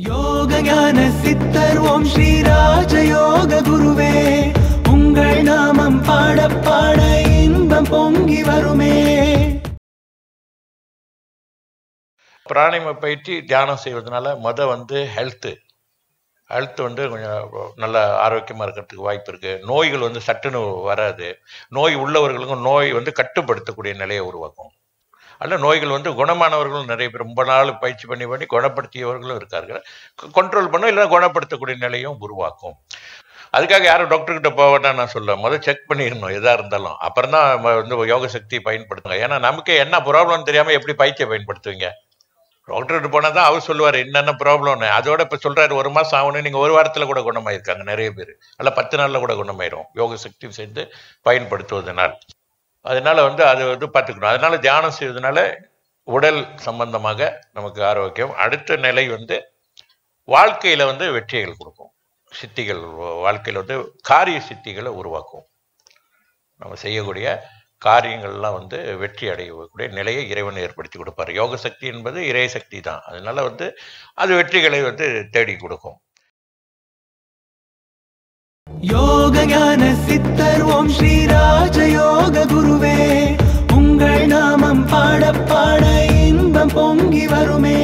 யோக ஞான சித்தர் ஓம் ஸ்ரீ ராஜயோக குருவே, உங்கள் நாமம் பாட பாட இன்பம் பொங்கி வருமே. பிராணாயாம பயிற்சி தியானம் செய்வதனால ஹெல்த் கொஞ்சம் நல்ல ஆரோக்கியமாக இருக்கிறதுக்கு வாய்ப்பு இருக்குது. நோய்கள் சட்டுன்னு வராது. நோய் உள்ளவர்களுக்கும் நோய் கட்டுப்படுத்தக்கூடிய நிலையை உருவாக்கும். அதில் நோய்கள் குணமானவர்களும் நிறைய பேர் ரொம்ப நாள் பயிற்சி பண்ணி குணப்படுத்தியவர்களும் இருக்கார்கள். கண்ட்ரோல் பண்ணும் இல்லை குணப்படுத்தக்கூடிய நிலையும் உருவாக்கும். அதுக்காக யாரும் டாக்டர்கிட்ட போவேன்னா நான் சொல்லுவேன், செக் பண்ணிடணும் எதாக இருந்தாலும். அப்புறம் தான் யோக சக்தியை பயன்படுத்துங்க. ஏன்னா நமக்கு என்ன ப்ராப்ளம்னு தெரியாமல் எப்படி பயிற்சியை பயன்படுத்துவீங்க? டாக்டர்கிட்ட போனால் தான் அவர் சொல்லுவார் என்னென்ன ப்ராப்ளம்னு. அதோட இப்போ சொல்கிறாரு 1 மாதம் ஆகணும், நீங்கள் 1 வாரத்தில் கூட குணமாயிருக்காங்க நிறைய பேர். அல்ல 10 நாளில் கூட குணமாயிரும் யோக சக்தி சேர்ந்து பயன்படுத்துவதனால். அதனால அது பார்த்துக்கணும். அதனால தியானம் செய்வதனால உடல் சம்பந்தமாக நமக்கு ஆரோக்கியம். அடுத்த நிலை வாழ்க்கையில் வெற்றிகள் கொடுக்கும். சித்திகள் வாழ்க்கையில் காரிய சித்திகளை உருவாக்கும். நம்ம செய்யக்கூடிய காரியங்கள்லாம் வெற்றி அடையக்கூடிய நிலையை இறைவன் ஏற்படுத்தி கொடுப்பார். யோக சக்தி என்பது இறை சக்தி தான். அதனால அது வெற்றிகளை தேடி கொடுக்கும். யோக ஞான சித்தர் ஓம் ஸ்ரீ ராஜயோக குருவே, உங்கள் நாமம் பாட பாட இன்பம் பொங்கி வருமே.